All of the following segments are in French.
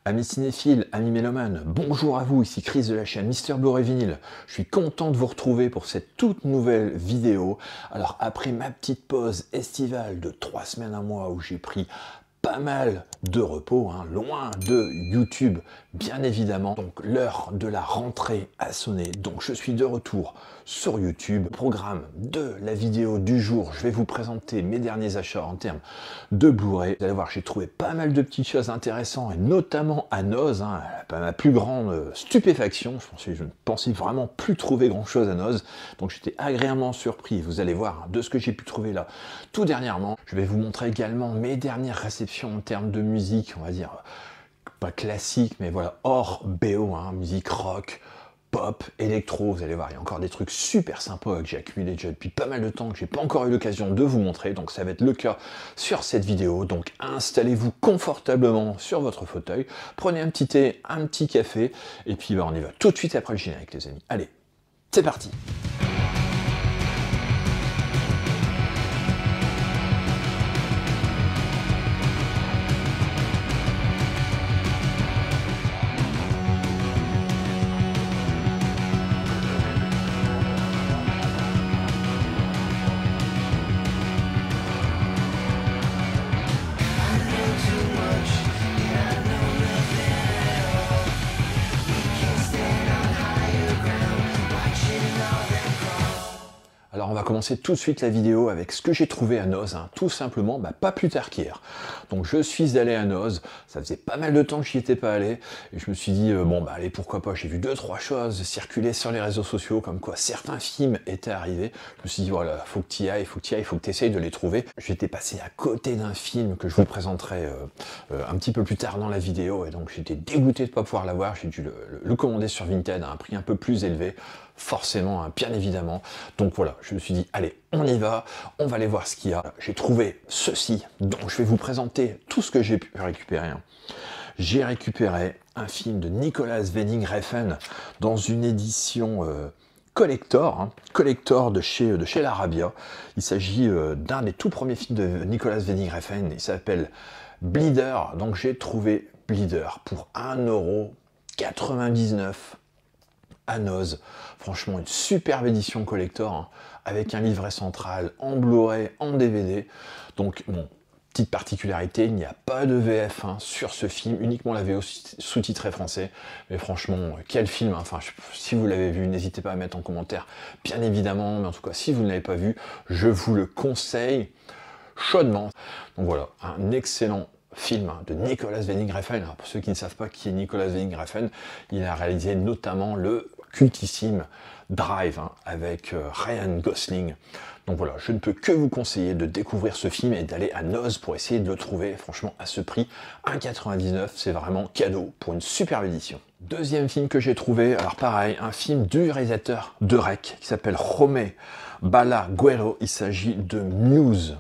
Amis cinéphiles, amis mélomanes, bonjour à vous, ici Chris de la chaîne Mister Blu-ray Vinyl. Je suis content de vous retrouver pour cette toute nouvelle vidéo. Alors après ma petite pause estivale de 3 semaines à mois où j'ai pris pas mal de repos, loin de YouTube bien évidemment. Donc l'heure de la rentrée a sonné, donc je suis de retour sur YouTube. Programme de la vidéo du jour, je vais vous présenter mes derniers achats en termes de Blu-ray. Vous allez voir, j'ai trouvé pas mal de petites choses intéressantes, et notamment à Noz, ma plus grande stupéfaction. Je ne pensais vraiment plus trouver grand chose à Noz, donc j'étais agréablement surpris. Vous allez voir de ce que j'ai pu trouver là tout dernièrement. Je vais vous montrer également mes dernières réceptions en termes de musique, on va dire, pas classique, mais voilà, hors BO, musique rock, pop, électro. Vous allez voir, il y a encore des trucs super sympas que j'ai accumulé déjà depuis pas mal de temps, que j'ai pas encore eu l'occasion de vous montrer, donc ça va être le cas sur cette vidéo. Donc installez-vous confortablement sur votre fauteuil, prenez un petit thé, un petit café, et puis on y va tout de suite après le générique, les amis. Allez, c'est parti! Alors on va commencer tout de suite la vidéo avec ce que j'ai trouvé à Noz, tout simplement, pas plus tard qu'hier. Donc je suis allé à Noz, ça faisait pas mal de temps que j'y étais pas allé, et je me suis dit, allez, pourquoi pas, j'ai vu 2-3 choses circuler sur les réseaux sociaux, comme quoi certains films étaient arrivés. Je me suis dit, voilà, faut que tu y ailles, faut que tu essayes de les trouver. J'étais passé à côté d'un film que je vous présenterai un petit peu plus tard dans la vidéo, et donc j'étais dégoûté de pas pouvoir l'avoir. J'ai dû le commander sur Vinted à un prix un peu plus élevé, forcément, bien évidemment. Donc voilà, je me suis dit, allez, on y va, on va aller voir ce qu'il y a. J'ai trouvé ceci, donc je vais vous présenter tout ce que j'ai pu récupérer. J'ai récupéré un film de Nicolas Winding Refn dans une édition collector de chez l'Arabia. Il s'agit d'un des tout premiers films de Nicolas Winding Refn, il s'appelle Bleeder. Donc j'ai trouvé Bleeder pour 1,99 € à Noz. Franchement, une superbe édition collector, avec un livret central en Blu-ray, en DVD. Donc, bon, petite particularité, il n'y a pas de VF sur ce film, uniquement la VO sous-titrée français. Mais franchement, quel film, si vous l'avez vu, n'hésitez pas à mettre en commentaire, bien évidemment. Mais en tout cas, si vous ne l'avez pas vu, je vous le conseille chaudement. Donc voilà, un excellent film de Nicolas Winding Refn. Pour ceux qui ne savent pas qui est Nicolas Winding Refn, il a réalisé notamment le cultissime Drive avec Ryan Gosling. Donc voilà, je ne peux que vous conseiller de découvrir ce film et d'aller à Noz pour essayer de le trouver. Franchement, à ce prix, 1,99 €, c'est vraiment cadeau pour une superbe édition. Deuxième film que j'ai trouvé, alors pareil, un film du réalisateur de Rec qui s'appelle Jaume Balagueró. Il s'agit de Muse.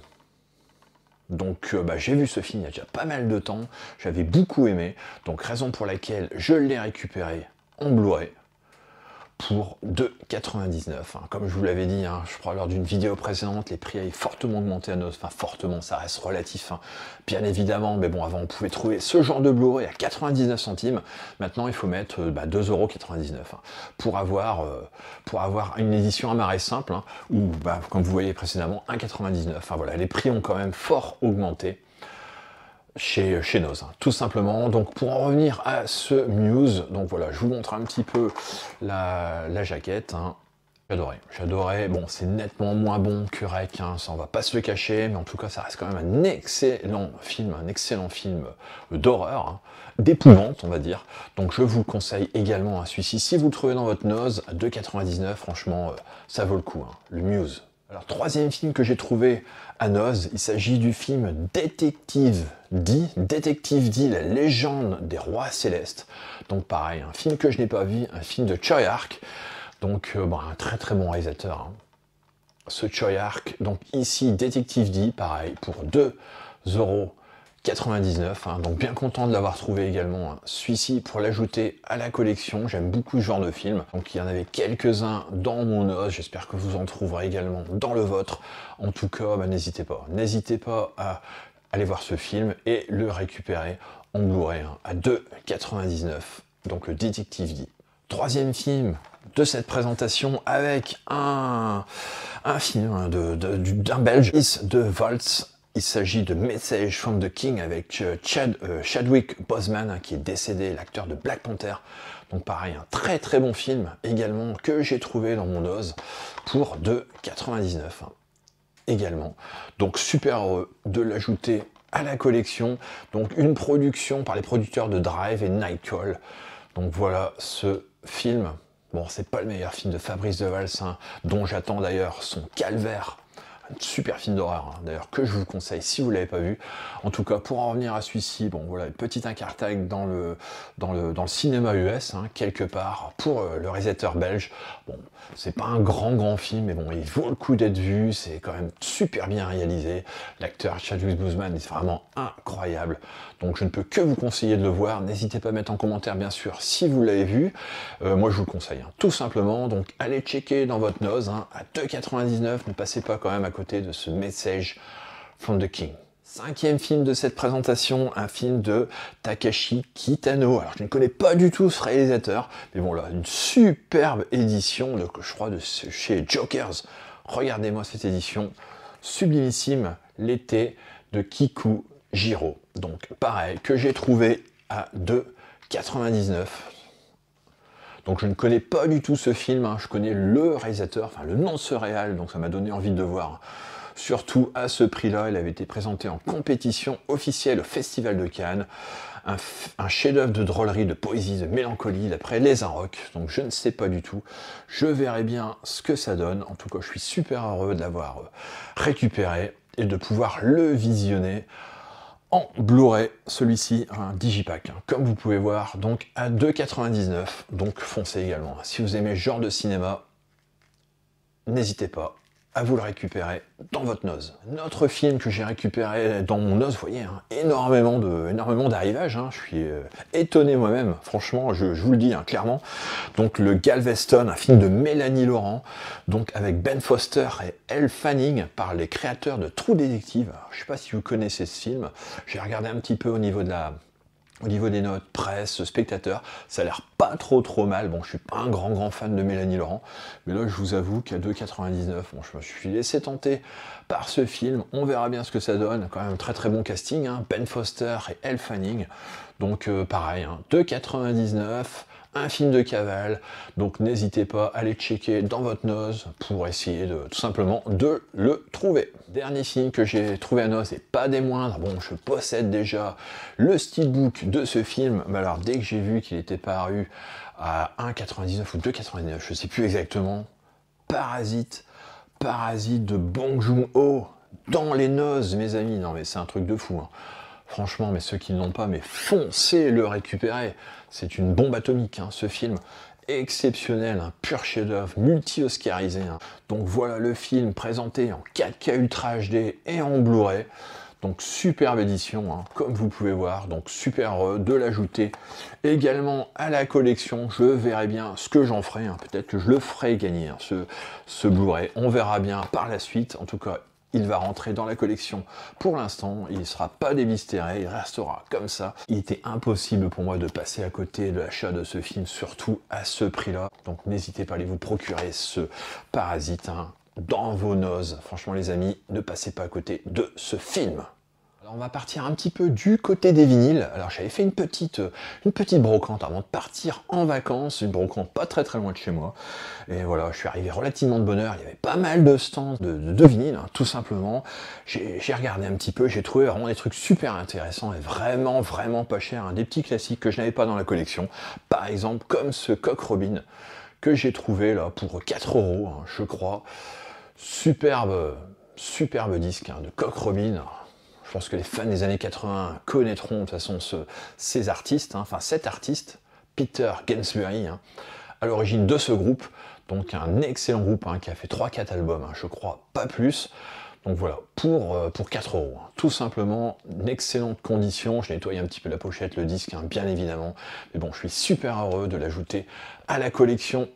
Donc j'ai vu ce film il y a déjà pas mal de temps, j'avais beaucoup aimé, donc raison pour laquelle je l'ai récupéré en Blu-ray pour 2,99 €. Comme je vous l'avais dit, je crois lors d'une vidéo précédente, les prix avaient fortement augmenté à Noz, fortement, ça reste relatif, bien évidemment, mais bon, avant on pouvait trouver ce genre de Blu-ray à 99 centimes, maintenant il faut mettre 2,99 € pour avoir une édition amarrée simple, ou comme vous voyez précédemment, 1,99 €. Voilà, les prix ont quand même fort augmenté chez Noz, tout simplement. Donc pour en revenir à ce Muse, donc voilà, je vous montre un petit peu la jaquette. J'adorais. Bon, c'est nettement moins bon que Rec, ça on va pas se le cacher, mais en tout cas ça reste quand même un excellent film d'horreur, d'épouvante on va dire. Donc je vous le conseille également à celui-ci, si vous le trouvez dans votre Noz à 2,99 €, franchement ça vaut le coup, le Muse. Alors, troisième film que j'ai trouvé à Noz, il s'agit du film Détective D, la légende des rois célestes. Donc pareil, un film que je n'ai pas vu, un film de Tsui Hark, donc un très très bon réalisateur. Ce Tsui Hark, donc ici Détective D, pareil, pour 2,99 €, donc bien content de l'avoir trouvé également, celui-ci pour l'ajouter à la collection. J'aime beaucoup ce genre de film, donc il y en avait quelques-uns dans mon Noz, j'espère que vous en trouverez également dans le vôtre. En tout cas, n'hésitez pas à aller voir ce film et le récupérer en Blu-ray à 2,99 €, donc le Détective D. Troisième film de cette présentation avec un film d'un Belge, de Waltz. Il s'agit de Message from the King avec Chadwick Boseman qui est décédé, l'acteur de Black Panther. Donc pareil, un très très bon film également que j'ai trouvé dans mon Oz pour 2,99 € également. Donc super heureux de l'ajouter à la collection. Donc une production par les producteurs de Drive et Nightcall. Donc voilà ce film. Bon, c'est pas le meilleur film de Fabrice De Waltz, dont j'attends d'ailleurs son Calvaire. Un super film d'horreur, d'ailleurs, que je vous conseille si vous ne l'avez pas vu. En tout cas, pour en revenir à celui-ci, bon voilà, une petite incartade dans le cinéma US, quelque part, pour le réalisateur belge. Bon, c'est pas un grand film, mais bon, il vaut le coup d'être vu, c'est quand même super bien réalisé. L'acteur Chadwick Boseman est vraiment incroyable. Donc je ne peux que vous conseiller de le voir. N'hésitez pas à mettre en commentaire, bien sûr, si vous l'avez vu. Moi, je vous le conseille, tout simplement. Donc allez checker dans votre nose, à 2,99 €. Ne passez pas quand même à côté de ce Message from the King. Cinquième film de cette présentation, un film de Takashi Kitano. Alors je ne connais pas du tout ce réalisateur, mais bon là, une superbe édition, je crois, de chez Jokers. Regardez-moi cette édition, sublimissime, l'été de Kikujiro. Donc pareil, que j'ai trouvé à 2,99 €. Donc je ne connais pas du tout ce film, je connais le réalisateur, enfin le nom de ce réal, donc ça m'a donné envie de le voir. Surtout à ce prix-là, il avait été présenté en compétition officielle au Festival de Cannes. Un chef-d'œuvre de drôlerie, de poésie, de mélancolie, d'après Les Inrocks. Donc je ne sais pas du tout. Je verrai bien ce que ça donne. En tout cas, je suis super heureux de l'avoir récupéré et de pouvoir le visionner en Blu-ray, celui-ci, un digipack, comme vous pouvez voir, donc à 2,99 €, donc foncez également. Si vous aimez ce genre de cinéma, n'hésitez pas à vous le récupérer dans votre nose. Notre film que j'ai récupéré dans mon nose, vous voyez, énormément d'arrivages, je suis étonné moi-même, franchement, je vous le dis clairement. Donc le Galveston, un film de Mélanie Laurent, donc avec Ben Foster et Elle Fanning, par les créateurs de True Detective. Alors, je ne sais pas si vous connaissez ce film, j'ai regardé un petit peu au niveau des notes, presse, spectateurs, ça a l'air pas trop mal. Bon, je suis pas un grand fan de Mélanie Laurent, mais là, je vous avoue qu'à 2,99 €, bon, je me suis laissé tenter par ce film. On verra bien ce que ça donne. Quand même très bon casting, Ben Foster et Elle Fanning. Donc pareil, 2,99 €. Un film de cavale, donc n'hésitez pas à aller checker dans votre nose pour essayer tout simplement de le trouver. Dernier film que j'ai trouvé à nose, et pas des moindres, bon, je possède déjà le steelbook de ce film, mais alors dès que j'ai vu qu'il était paru à 1,99 € ou 2,99 €, je sais plus exactement, Parasite de Bong Joon-ho, dans les noses, mes amis. Non mais c'est un truc de fou, Franchement, mais ceux qui ne l'ont pas, mais foncez le récupérer. C'est une bombe atomique, ce film. Exceptionnel, un pur chef-d'œuvre, multi-oscarisé. Donc voilà le film présenté en 4K Ultra HD et en Blu-ray. Donc superbe édition, comme vous pouvez voir. Donc super heureux de l'ajouter également à la collection. Je verrai bien ce que j'en ferai. Peut-être que je le ferai gagner, ce Blu-ray. On verra bien par la suite. En tout cas, il va rentrer dans la collection pour l'instant, il ne sera pas démystéré, il restera comme ça. Il était impossible pour moi de passer à côté de l'achat de ce film, surtout à ce prix-là. Donc n'hésitez pas à aller vous procurer ce Parasite dans vos noses. Franchement les amis, ne passez pas à côté de ce film. Alors on va partir un petit peu du côté des vinyles. Alors j'avais fait une petite brocante avant de partir en vacances, une brocante pas très loin de chez moi. Et voilà, je suis arrivé relativement de bonne heure, il y avait pas mal de stands de vinyles, tout simplement. J'ai regardé un petit peu, j'ai trouvé vraiment des trucs super intéressants et vraiment pas chers, des petits classiques que je n'avais pas dans la collection. Par exemple, comme ce Cock Robin que j'ai trouvé là pour 4 €, je crois. Superbe disque de Cock Robin. Je pense que les fans des années 80 connaîtront de toute façon ces artistes, cet artiste, Peter Gainsbury, à l'origine de ce groupe. Donc un excellent groupe qui a fait 3-4 albums, je crois, pas plus. Donc voilà, pour 4 €, tout simplement, une excellente condition. Je nettoie un petit peu la pochette, le disque, bien évidemment. Mais bon, je suis super heureux de l'ajouter à la collection,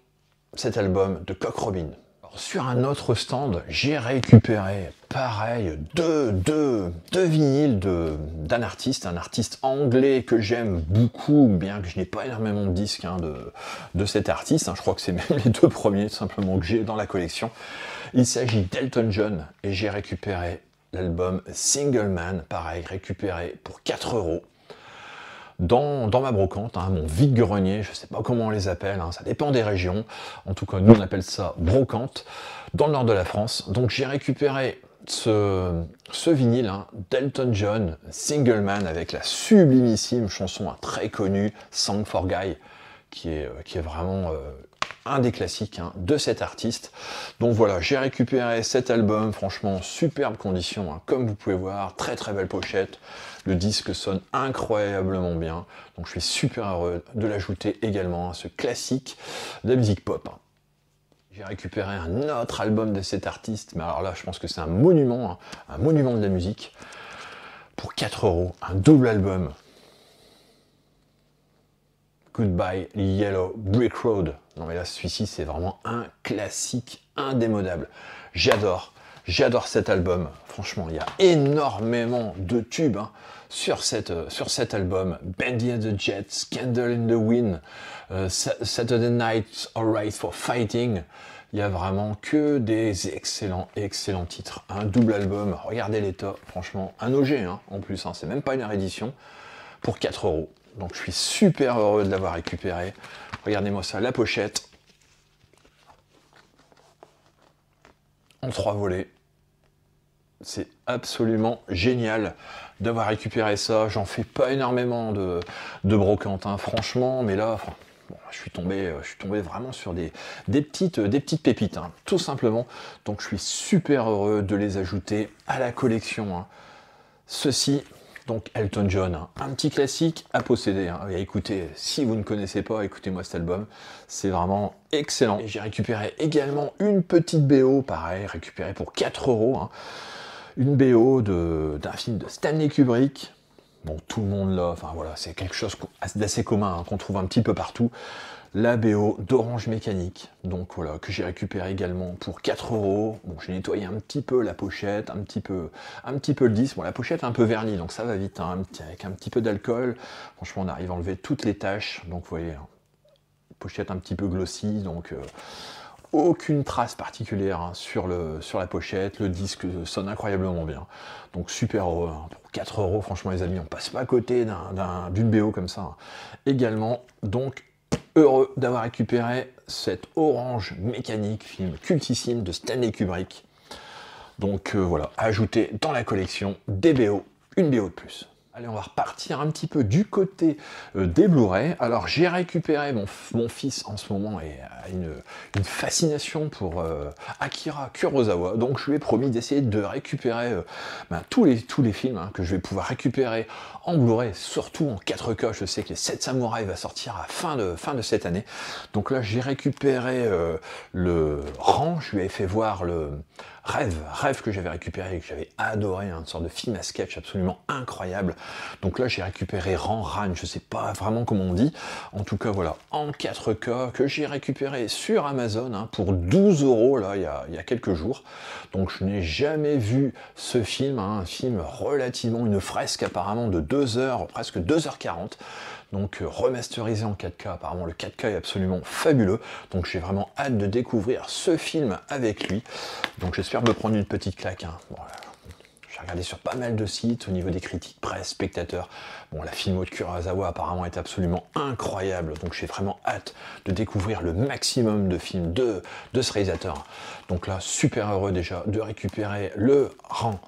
cet album de Cock Robin. Sur un autre stand, j'ai récupéré, pareil, deux vinyles d'un artiste, un artiste anglais que j'aime beaucoup, bien que je n'ai pas énormément de disques de cet artiste. Je crois que c'est même les deux premiers, tout simplement, que j'ai dans la collection. Il s'agit d'Elton John, et j'ai récupéré l'album Single Man, pareil, récupéré pour 4 €. Dans ma brocante, mon vide-grenier, je ne sais pas comment on les appelle, ça dépend des régions. En tout cas, nous on appelle ça brocante, dans le nord de la France. Donc j'ai récupéré ce vinyle d'Elton John, Single Man, avec la sublimissime chanson très connue, Song for Guy, qui est vraiment un des classiques de cet artiste. Donc voilà, j'ai récupéré cet album, franchement, superbe condition, comme vous pouvez voir, très très belle pochette. Le disque sonne incroyablement bien, donc je suis super heureux de l'ajouter également à ce classique de la musique pop. J'ai récupéré un autre album de cet artiste, mais alors là je pense que c'est un monument de la musique, pour 4 €, un double album. Goodbye Yellow Brick Road. Non mais là celui-ci c'est vraiment un classique indémodable. J'adore cet album. Franchement, il y a énormément de tubes sur cet album. Bendy and the Jets, Candle in the Wind, Saturday Night's Alright for Fighting. Il y a vraiment que des excellents titres. Un double album, regardez l'état, franchement. Un OG en plus, c'est même pas une réédition, pour 4 €. Donc je suis super heureux de l'avoir récupéré. Regardez-moi ça, la pochette. En 3 volets. C'est absolument génial d'avoir récupéré ça. J'en fais pas énormément de brocante, franchement, mais là, bon, je suis tombé vraiment sur des petites pépites, tout simplement. Donc je suis super heureux de les ajouter à la collection. Ceci, donc Elton John, un petit classique à posséder. Et écoutez, si vous ne connaissez pas, écoutez-moi cet album, c'est vraiment excellent. Et j'ai récupéré également une petite BO, pareil, récupérée pour 4 €. Une BO d'un film de Stanley Kubrick. Bon, tout le monde l'a, voilà, c'est quelque chose d'assez commun, qu'on trouve un petit peu partout. La BO d'Orange Mécanique, donc voilà, que j'ai récupéré également pour 4 €. Bon, j'ai nettoyé un petit peu la pochette, un petit peu le disque. Bon, la pochette est un peu vernie, donc ça va vite, avec un petit peu d'alcool. Franchement, on arrive à enlever toutes les taches, donc vous voyez, pochette un petit peu glossy, donc aucune trace particulière sur la pochette. Le disque sonne incroyablement bien, donc super heureux. Pour 4 €, franchement les amis, on passe pas à côté d'une BO comme ça. Également, donc heureux d'avoir récupéré cette Orange Mécanique, film cultissime de Stanley Kubrick. Donc voilà, ajouté dans la collection des BO, une BO de plus. Allez, on va repartir un petit peu du côté des Blu-ray. Alors, j'ai récupéré, mon fils en ce moment a une fascination pour Akira Kurosawa. Donc, je lui ai promis d'essayer de récupérer tous les films que je vais pouvoir récupérer en Blu-ray, surtout en 4K. Je sais que les 7 Samouraïs va sortir à fin de cette année. Donc là, j'ai récupéré le Ran. Je lui ai fait voir le Rêve que j'avais récupéré et que j'avais adoré, une sorte de film à sketch absolument incroyable. Donc là j'ai récupéré Ran, je sais pas vraiment comment on dit, en tout cas voilà, en 4K, que j'ai récupéré sur Amazon pour 12 € là, il y a quelques jours. Donc je n'ai jamais vu ce film, un film relativement, une fresque apparemment de 2 heures, presque 2h40. Donc remasterisé en 4K, apparemment le 4K est absolument fabuleux, donc j'ai vraiment hâte de découvrir ce film avec lui, donc j'espère me prendre une petite claque. Voilà. J'ai regardé sur pas mal de sites au niveau des critiques, presse, spectateurs. Bon, la filmo de Kurosawa apparemment est absolument incroyable, donc j'ai vraiment hâte de découvrir le maximum de films de ce réalisateur. Donc là, super heureux déjà de récupérer le Ran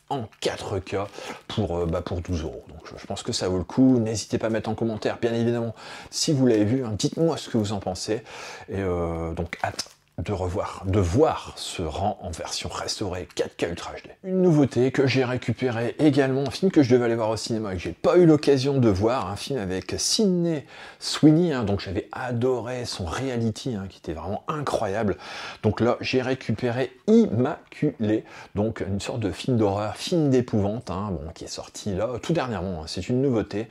en 4K pour 12 €. Donc je pense que ça vaut le coup. N'hésitez pas à mettre en commentaire, bien évidemment, si vous l'avez vu. Dites-moi ce que vous en pensez. Et donc hâte de voir ce Ran en version restaurée 4K Ultra HD. Une nouveauté que j'ai récupérée également, un film que je devais aller voir au cinéma et que j'ai pas eu l'occasion de voir, un film avec Sydney Sweeney, donc j'avais adoré son reality, qui était vraiment incroyable. Donc là, j'ai récupéré Immaculé, donc une sorte de film d'horreur, film d'épouvante, qui est sorti là tout dernièrement, c'est une nouveauté.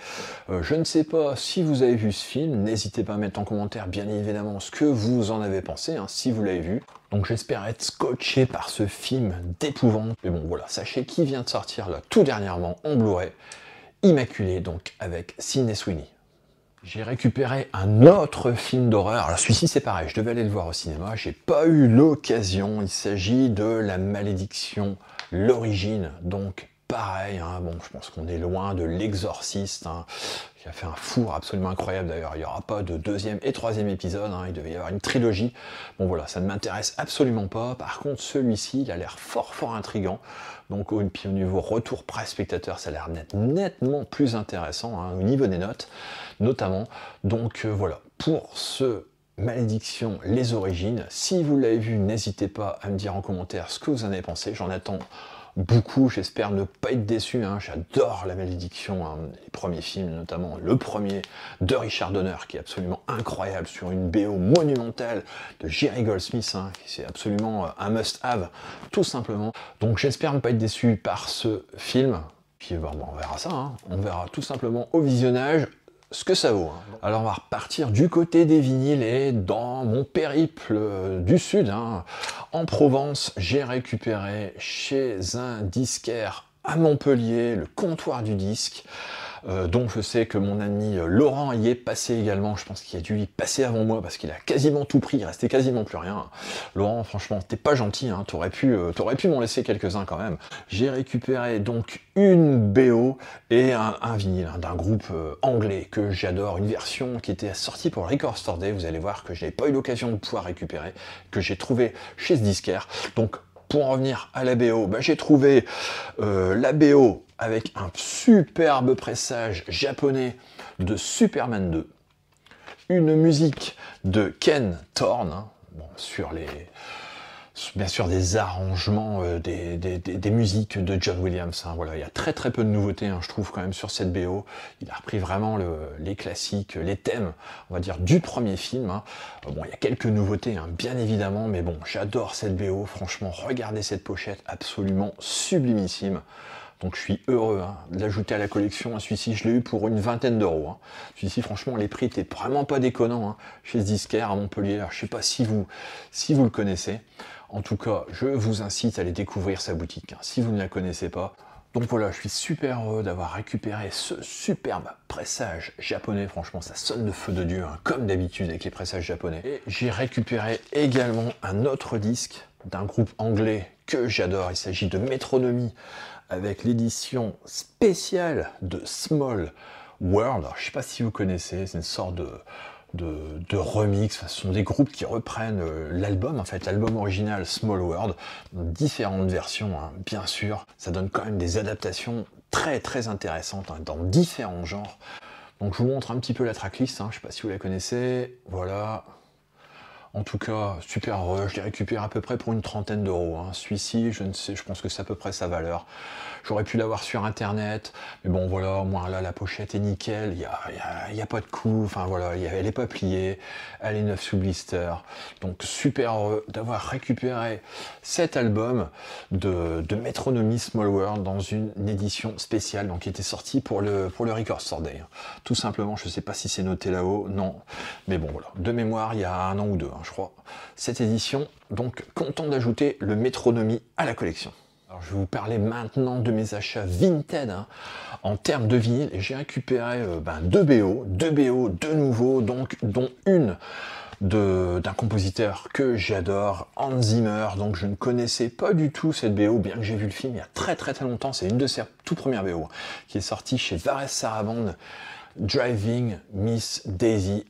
Je ne sais pas si vous avez vu ce film, n'hésitez pas à mettre en commentaire, bien évidemment, ce que vous en avez pensé, si vous l'avez vu. Donc j'espère être scotché par ce film d'épouvante. Mais bon voilà, sachez qu'il vient de sortir là tout dernièrement en Blu-ray, Immaculé, donc avec Sydney Sweeney. J'ai récupéré un autre film d'horreur. Alors celui-ci c'est pareil, je devais aller le voir au cinéma, j'ai pas eu l'occasion. Il s'agit de La Malédiction, l'origine. Donc pareil, hein, bon, je pense qu'on est loin de L'Exorciste, hein, qui a fait un four absolument incroyable d'ailleurs. Il n'y aura pas de deuxième et troisième épisode, hein, il devait y avoir une trilogie. Bon voilà, ça ne m'intéresse absolument pas. Par contre, celui-ci, il a l'air fort intriguant. Donc au niveau retour presse spectateur, ça a l'air nettement plus intéressant, hein, au niveau des notes, notamment. Donc voilà, pour ce Malédiction, les origines, si vous l'avez vu, n'hésitez pas à me dire en commentaire ce que vous en avez pensé. J'en attends beaucoup, j'espère ne pas être déçu, hein. J'adore La Malédiction, hein, les premiers films, notamment le premier de Richard Donner, qui est absolument incroyable, sur une BO monumentale de Jerry Goldsmith, hein, c'est absolument un must-have, tout simplement. Donc j'espère ne pas être déçu par ce film, puis bon, on verra ça, hein. On verra tout simplement au visionnage ce que ça vaut. Hein. Alors on va repartir du côté des vinyles et dans mon périple du sud, hein, en Provence, j'ai récupéré chez un disquaire à Montpellier le Comptoir du disque, dont je sais que mon ami Laurent y est passé également. Je pense qu'il a dû y passer avant moi parce qu'il a quasiment tout pris, il restait quasiment plus rien. Laurent, franchement, t'es pas gentil, hein, t'aurais pu m'en laisser quelques-uns quand même. J'ai récupéré donc une BO et un vinyle, hein, d'un groupe anglais que j'adore, une version qui était sortie pour Record Store Day. Vous allez voir que je n'ai pas eu l'occasion de pouvoir récupérer, que j'ai trouvé chez ce disquaire. Donc pour en revenir à la BO, bah, j'ai trouvé la BO avec un superbe pressage japonais de Superman 2, une musique de Ken Thorne, hein, bon, bien sûr des arrangements, des musiques de John Williams, hein, voilà, il y a très peu de nouveautés, hein, je trouve quand même sur cette BO. Il a repris vraiment les classiques, les thèmes, on va dire, du premier film, hein. Bon, il y a quelques nouveautés, hein, bien évidemment, mais bon, j'adore cette BO, franchement, regardez cette pochette, absolument sublimissime. Donc je suis heureux, hein, de l'ajouter à la collection. Celui-ci, je l'ai eu pour une vingtaine d'euros. Hein. Celui-ci, franchement, les prix étaient vraiment pas déconnants, hein, chez ce disquaire à Montpellier. Alors, je sais pas si vous le connaissez. En tout cas, je vous incite à aller découvrir sa boutique, hein, si vous ne la connaissez pas. Donc voilà, je suis super heureux d'avoir récupéré ce superbe pressage japonais. Franchement, ça sonne de feu de Dieu, hein, comme d'habitude avec les pressages japonais. Et j'ai récupéré également un autre disque d'un groupe anglais que j'adore. Il s'agit de Métronomie, avec l'édition spéciale de Small World. Alors, je ne sais pas si vous connaissez, c'est une sorte de remix. Enfin, ce sont des groupes qui reprennent l'album, en fait, l'album original Small World, dans différentes versions, hein, bien sûr. Ça donne quand même des adaptations très intéressantes, hein, dans différents genres. Donc je vous montre un petit peu la tracklist, hein, je ne sais pas si vous la connaissez. Voilà. En tout cas, super heureux, je l'ai récupéré à peu près pour une trentaine d'euros. Hein. Celui-ci, je ne sais, je pense que c'est à peu près sa valeur. J'aurais pu l'avoir sur internet, mais bon voilà, au moins là la pochette est nickel, il y a pas de coup, enfin voilà, elle est pas pliée, elle est neuve sous blister. Donc super heureux d'avoir récupéré cet album de Métronomie Small World dans une édition spéciale, donc qui était sortie pour le Record Store Day. Tout simplement, je sais pas si c'est noté là-haut, non, mais bon voilà, de mémoire il y a un an ou deux, hein, je crois, cette édition. Donc content d'ajouter le Métronomie à la collection. Alors, je vais vous parler maintenant de mes achats Vinted, hein, en termes de vinyle, et j'ai récupéré deux BO de nouveau, donc dont une d'un compositeur que j'adore, Hans Zimmer. Donc je ne connaissais pas du tout cette BO, bien que j'ai vu le film il y a très longtemps. C'est une de ses tout premières BO, qui est sortie chez Varese Sarabande, Driving Miss Daisy.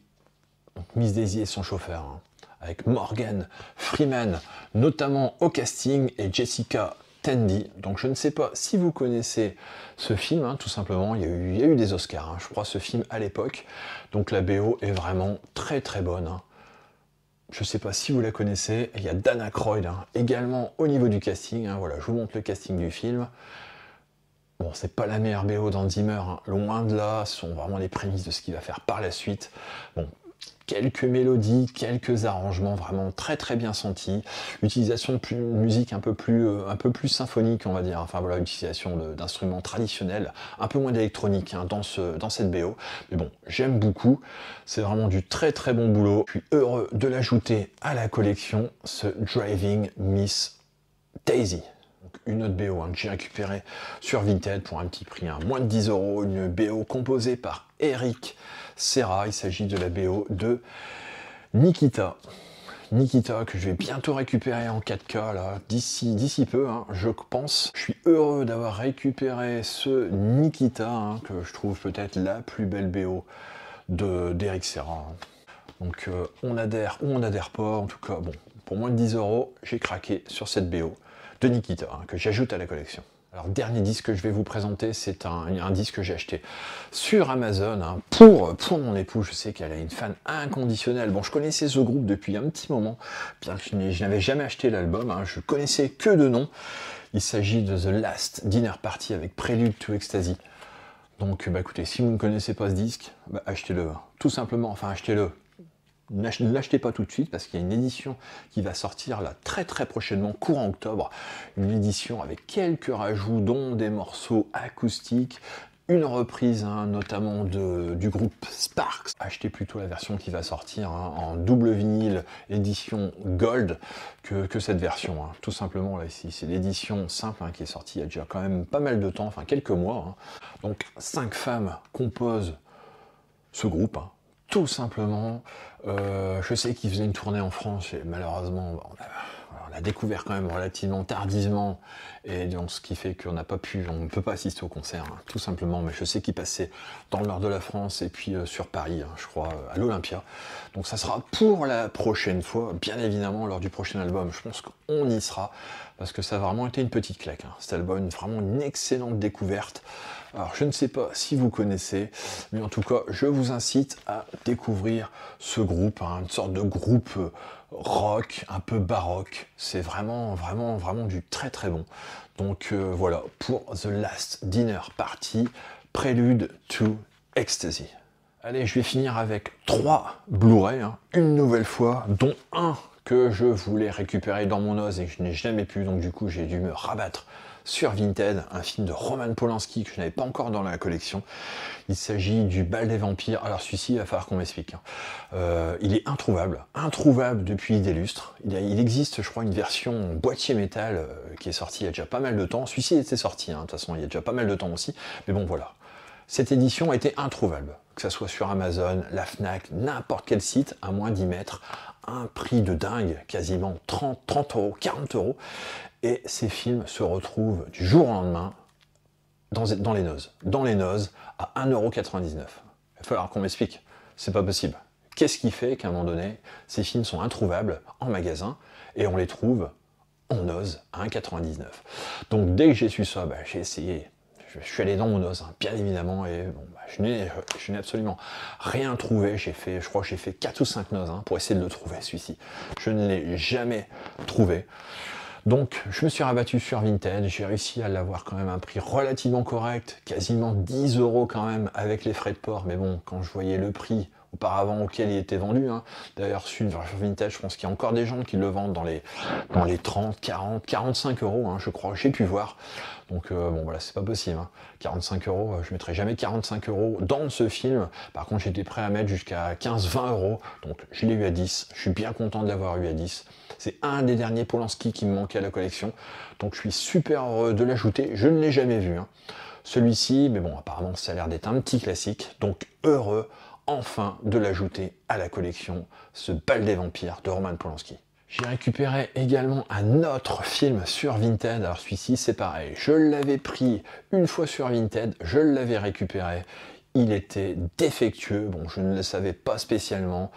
Donc Miss Daisy et son chauffeur, hein, avec Morgan Freeman notamment au casting, et Jessica Tandy. Donc je ne sais pas si vous connaissez ce film, hein, tout simplement, il y a eu des Oscars, hein, je crois, ce film à l'époque. Donc la BO est vraiment très bonne, hein. Je ne sais pas si vous la connaissez, il y a Dan Aykroyd, hein, également au niveau du casting, hein, voilà, je vous montre le casting du film. Bon, c'est pas la meilleure BO d'Hans Zimmer, hein, loin de là, ce sont vraiment les prémices de ce qu'il va faire par la suite. Bon, quelques mélodies, quelques arrangements vraiment très très bien sentis, utilisation de musique un peu plus symphonique, on va dire, enfin voilà, utilisation d'instruments traditionnels, un peu moins d'électronique hein, dans cette BO, mais bon, j'aime beaucoup, c'est vraiment du très très bon boulot, je suis heureux de l'ajouter à la collection, ce Driving Miss Daisy. Une autre BO hein, que j'ai récupérée sur Vinted pour un petit prix, hein, moins de 10 €, une BO composée par Eric Serra, il s'agit de la BO de Nikita. Nikita que je vais bientôt récupérer en 4K là, d'ici peu, hein, je pense. Je suis heureux d'avoir récupéré ce Nikita, hein, que je trouve peut-être la plus belle BO d'Eric Serra. Hein. Donc on adhère ou on n'adhère pas, en tout cas, bon, pour moins de 10 €, j'ai craqué sur cette BO de Nikita, hein, que j'ajoute à la collection. Alors, dernier disque que je vais vous présenter, c'est un disque que j'ai acheté sur Amazon hein, pour mon épouse. Je sais qu'elle est une fan inconditionnelle. Bon, je connaissais ce groupe depuis un petit moment, bien que je n'avais jamais acheté l'album. Hein, je connaissais que de nom. Il s'agit de The Last Dinner Party avec Prelude to Ecstasy. Donc, bah, écoutez, si vous ne connaissez pas ce disque, bah, achetez-le. Tout simplement, enfin, achetez-le. Ne l'achetez pas tout de suite parce qu'il y a une édition qui va sortir là très très prochainement, courant octobre. Une édition avec quelques rajouts, dont des morceaux acoustiques, une reprise hein, notamment du groupe Sparks. Achetez plutôt la version qui va sortir hein, en double vinyle édition Gold que cette version. Hein. Tout simplement là ici, c'est l'édition simple hein, qui est sortie il y a déjà quand même pas mal de temps, enfin quelques mois. Hein. Donc 5 femmes composent ce groupe. Hein. Tout simplement, je sais qu'ils faisaient une tournée en France et malheureusement on a découvert quand même relativement tardivement et donc ce qui fait qu'on n'a pas pu, on ne peut pas assister au concert, hein, tout simplement. Mais je sais qu'ils passaient dans le nord de la France et puis sur Paris, hein, je crois, à l'Olympia. Donc ça sera pour la prochaine fois, bien évidemment lors du prochain album. Je pense qu'on y sera parce que ça a vraiment été une petite claque. Hein. Cet album, vraiment une excellente découverte. Alors je ne sais pas si vous connaissez, mais en tout cas je vous incite à découvrir ce groupe, hein, une sorte de groupe rock, un peu baroque. C'est vraiment du très très bon. Donc voilà, pour The Last Dinner Party, Prelude to Ecstasy. Allez, je vais finir avec 3 Blu-ray, hein, une nouvelle fois, dont un que je voulais récupérer dans mon os et que je n'ai jamais pu, donc du coup j'ai dû me rabattre sur Vinted, un film de Roman Polanski que je n'avais pas encore dans la collection. Il s'agit du Bal des Vampires. Alors celui-ci, il va falloir qu'on m'explique. Hein. Il est introuvable depuis des lustres. Il existe, je crois, une version boîtier métal qui est sortie il y a déjà pas mal de temps. Celui-ci était sorti, hein, de toute façon, il y a déjà pas mal de temps aussi. Mais bon, voilà. Cette édition a été introuvable, que ce soit sur Amazon, la Fnac, n'importe quel site, à moins d'y mettre un prix de dingue, quasiment 30 €, 40 €. Et ces films se retrouvent du jour au lendemain dans les nozes à 1,99 €. Il va falloir qu'on m'explique, c'est pas possible. Qu'est-ce qui fait qu'à un moment donné, ces films sont introuvables en magasin et on les trouve en nozes à 1,99 €. Donc dès que j'ai su ça, bah, j'ai essayé. Je suis allé dans mon os, hein, bien évidemment, et bon, bah, je n'ai absolument rien trouvé. Je crois que j'ai fait 4 ou 5 nozes hein, pour essayer de le trouver, celui-ci. Je ne l'ai jamais trouvé. Donc, je me suis rabattu sur Vinted, j'ai réussi à l'avoir quand même à un prix relativement correct, quasiment 10 € quand même, avec les frais de port, mais bon, quand je voyais le prix auparavant auquel il était vendu, hein, d'ailleurs sur Vinted, je pense qu'il y a encore des gens qui le vendent dans les 30, 40, 45 €, hein, je crois, j'ai pu voir. Donc bon voilà, c'est pas possible, hein. 45 €, je mettrai jamais 45 € dans ce film. Par contre, j'étais prêt à mettre jusqu'à 15-20 €, donc je l'ai eu à 10, je suis bien content de l'avoir eu à 10. C'est un des derniers Polanski qui me manquait à la collection, donc je suis super heureux de l'ajouter, je ne l'ai jamais vu. Hein. Celui-ci, mais bon, apparemment ça a l'air d'être un petit classique, donc heureux enfin de l'ajouter à la collection, ce Bal des Vampires de Roman Polanski. J'ai récupéré également un autre film sur Vinted. Alors celui-ci, c'est pareil. Je l'avais pris une fois sur Vinted, je l'avais récupéré. Il était défectueux. Bon, je ne le savais pas spécialement.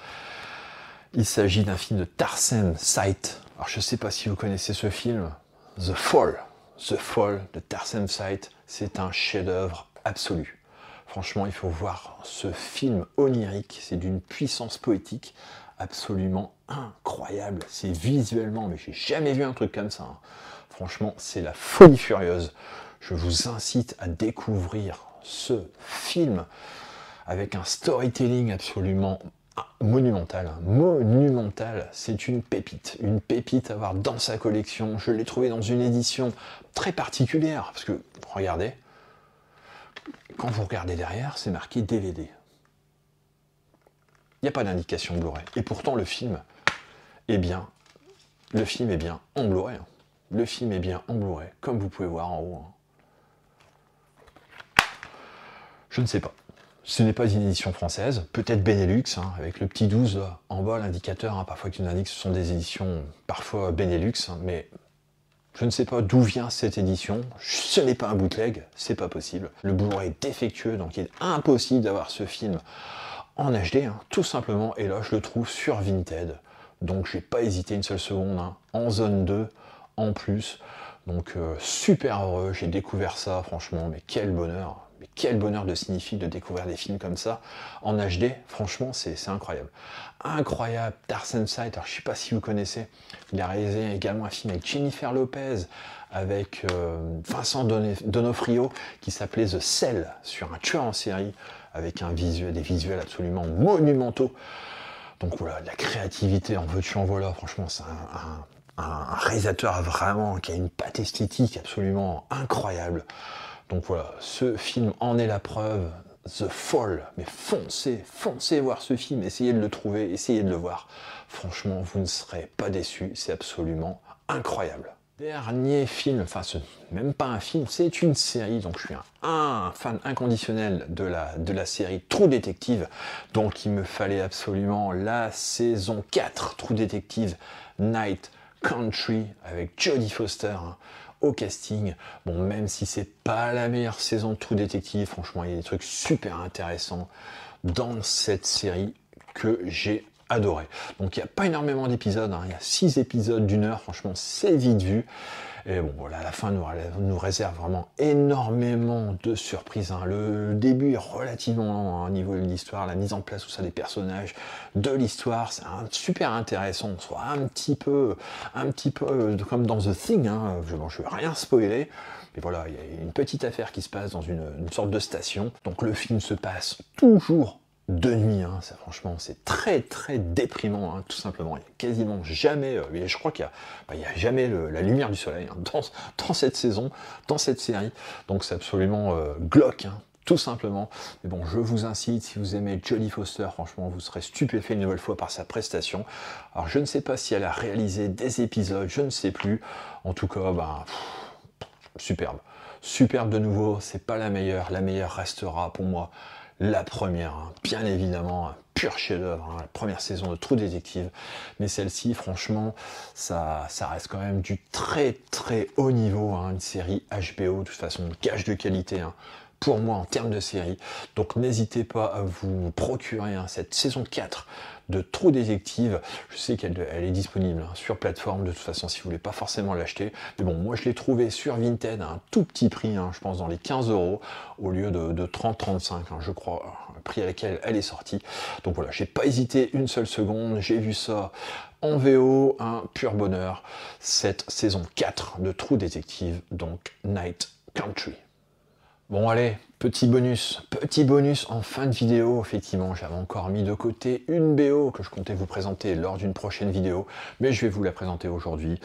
Il s'agit d'un film de Tarsem Site. Alors je ne sais pas si vous connaissez ce film. The Fall. The Fall de Tarsem Site. C'est un chef-d'œuvre absolu. Franchement, il faut voir ce film onirique. C'est d'une puissance poétique absolument incroyable. C'est visuellement, mais j'ai jamais vu un truc comme ça. Hein. Franchement, c'est la folie furieuse. Je vous incite à découvrir ce film avec un storytelling absolument monumental, hein. Monumental, c'est une pépite à avoir dans sa collection. Je l'ai trouvé dans une édition très particulière, parce que, regardez, quand vous regardez derrière, c'est marqué DVD. Il n'y a pas d'indication Blu-ray. Et pourtant, le film est bien en Blu-ray. Le film est bien en Blu-ray, comme vous pouvez voir en haut. Je ne sais pas. Ce n'est pas une édition française, peut-être Benelux, hein, avec le petit 12 en bas, l'indicateur, hein, parfois qui nous indique que ce sont des éditions parfois Benelux, hein, mais je ne sais pas d'où vient cette édition. Ce n'est pas un bootleg, c'est pas possible. Le Blu-ray est défectueux, donc il est impossible d'avoir ce film en HD, hein, tout simplement, et là je le trouve sur Vinted. Donc j'ai pas hésité une seule seconde, hein, en zone 2, en plus. Donc super heureux, j'ai découvert ça, franchement, mais quel bonheur! Mais quel bonheur de cinéphile de découvrir des films comme ça en HD, franchement c'est incroyable. Incroyable, Tarzan Sight, alors je sais pas si vous connaissez, il a réalisé également un film avec Jennifer Lopez, avec Vincent D'Onofrio, qui s'appelait The Cell, sur un tueur en série, avec des visuels absolument monumentaux. Donc voilà, de la créativité, en veux-tu en voilà, franchement c'est un réalisateur vraiment qui a une patte esthétique absolument incroyable. Donc voilà, ce film en est la preuve. The Fall, mais foncez voir ce film, essayez de le trouver, essayez de le voir. Franchement, vous ne serez pas déçus, c'est absolument incroyable. Dernier film, enfin ce n'est même pas un film, c'est une série, donc je suis un fan inconditionnel de la série True Detective, donc il me fallait absolument la saison 4, True Detective Night Country, avec Jodie Foster, hein, au casting. Bon, même si c'est pas la meilleure saison de True Detective, franchement, il y a des trucs super intéressants dans cette série que j'ai adoré. Donc il n'y a pas énormément d'épisodes, hein. Il y a 6 épisodes d'1 heure, franchement c'est vite vu. Et bon voilà, la fin nous réserve vraiment énormément de surprises, hein. Le début est relativement lent, hein, au niveau de l'histoire, la mise en place tout ça des personnages, de l'histoire, c'est super intéressant, soit un petit peu comme dans The Thing, hein. Je ne vais rien spoiler. Et voilà, il y a une petite affaire qui se passe dans une sorte de station. Donc le film se passe toujours de nuit, hein. Ça, franchement, c'est très déprimant, hein, tout simplement. Il n'y a quasiment jamais, je crois qu'il n'y a jamais la lumière du soleil, hein, dans cette saison, dans cette série. Donc c'est absolument glauque, hein, tout simplement. Mais bon, je vous incite, si vous aimez Jodie Foster, franchement, vous serez stupéfait une nouvelle fois par sa prestation. Alors je ne sais pas si elle a réalisé des épisodes, je ne sais plus. En tout cas, superbe. Superbe de nouveau, c'est pas la meilleure restera pour moi la première, hein, bien évidemment, un pur chef-d'œuvre, hein, la première saison de True Detective, mais celle-ci, franchement, ça reste quand même du très haut niveau, hein, une série HBO, de toute façon, gage de qualité, hein, pour moi en termes de série. Donc n'hésitez pas à vous procurer, hein, cette saison 4 de True Detective. Je sais qu'elle est disponible, hein, sur plateforme, de toute façon, si vous voulez pas forcément l'acheter. Mais bon, moi je l'ai trouvé sur Vinted à un tout petit prix, hein, je pense dans les 15 € au lieu de 30-35, hein, je crois, le prix à laquelle elle est sortie. Donc voilà, j'ai pas hésité une seule seconde, j'ai vu ça en VO, un pur bonheur. Cette saison 4 de True Detective, donc Night Country. Bon allez, petit bonus en fin de vidéo. Effectivement, j'avais encore mis de côté une BO que je comptais vous présenter lors d'une prochaine vidéo, mais je vais vous la présenter aujourd'hui.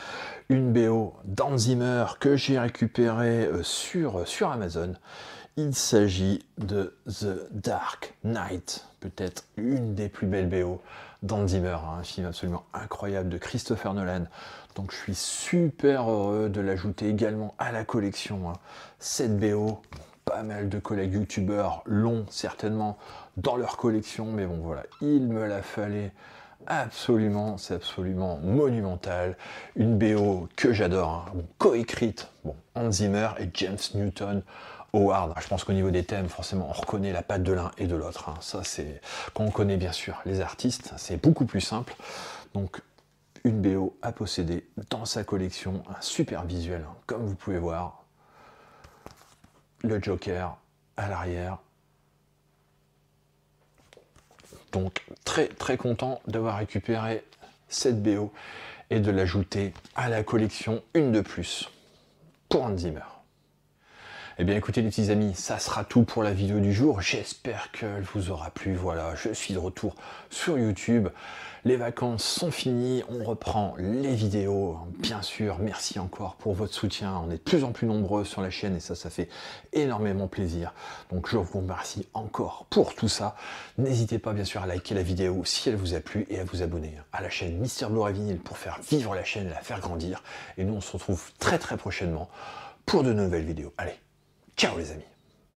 Une BO d'Hans Zimmer que j'ai récupérée sur Amazon. Il s'agit de The Dark Knight, peut-être une des plus belles BO d'Hans Zimmer, hein, un film absolument incroyable de Christopher Nolan. Donc je suis super heureux de l'ajouter également à la collection, hein. Cette BO, pas mal de collègues youtubeurs l'ont certainement dans leur collection, mais bon voilà, il me la fallait absolument, c'est absolument monumental. Une BO que j'adore, hein, coécrite, Hans Zimmer et James Newton Howard. Je pense qu'au niveau des thèmes, forcément, on reconnaît la patte de l'un et de l'autre, hein. Ça, c'est quand on connaît bien sûr les artistes, c'est beaucoup plus simple. Donc, une BO à posséder dans sa collection, un super visuel, hein, comme vous pouvez voir. Le Joker à l'arrière. Donc, très content d'avoir récupéré cette BO et de l'ajouter à la collection, une de plus, pour Hans Zimmer. Eh bien écoutez les petits amis, ça sera tout pour la vidéo du jour. J'espère qu'elle vous aura plu. Voilà, je suis de retour sur YouTube. Les vacances sont finies, on reprend les vidéos. Bien sûr, merci encore pour votre soutien. On est de plus en plus nombreux sur la chaîne et ça fait énormément plaisir. Donc je vous remercie encore pour tout ça. N'hésitez pas bien sûr à liker la vidéo si elle vous a plu et à vous abonner à la chaîne Mister Blu-ray Vinyl pour faire vivre la chaîne et la faire grandir. Et nous on se retrouve très prochainement pour de nouvelles vidéos. Allez, ciao les amis!